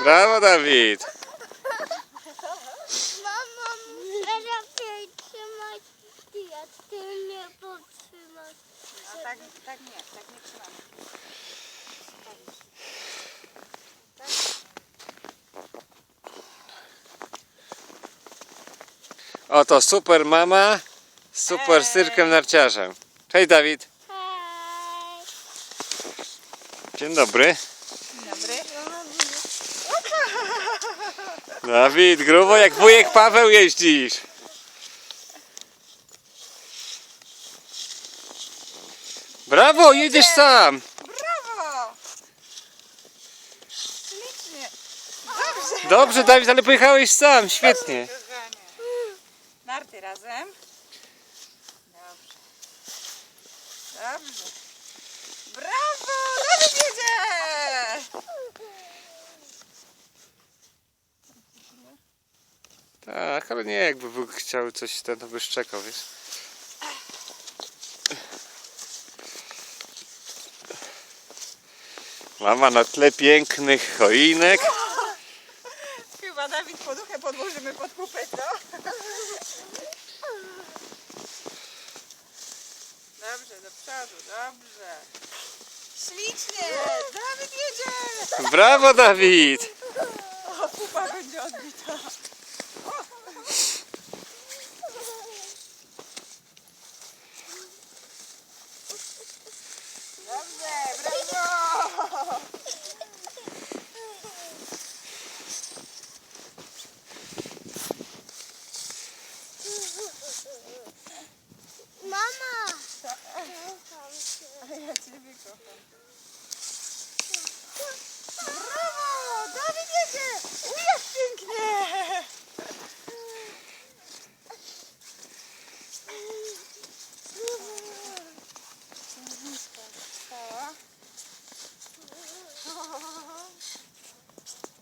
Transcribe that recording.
Brawo, Dawid! Mamo, lepiej trzymać ja ty mnie podtrzymasz. A tak nie trzymam. Oto super mama z super cyrkiem narciarzem. Cześć, Dawid. Hej. Dzień dobry. Dzień dobry. Dawid, grubo jak wujek Paweł jeździsz. Brawo, jedziesz sam. Brawo! Ślicznie. Dobrze. Dobrze, Dawid, ale pojechałeś sam. Świetnie. Kochanie. Narty razem. Dobrze. Dobrze. Brawo! Dawid jedzie! Tak, ale nie, jakby był chciał coś, to by szczekał, wiesz. Mama na tle pięknych choinek. Chyba Dawid poduchę podłożymy pod kupę, co? Dobrze, do przodu, dobrze. Ślicznie! Dawid jedzie! Brawo, Dawid. O, pupa będzie odbita. Dobrze, brawo! Mama! A ja ciebie kocham. Brawo! Dawid jedzie! Jak pięknie! Księżniczka została.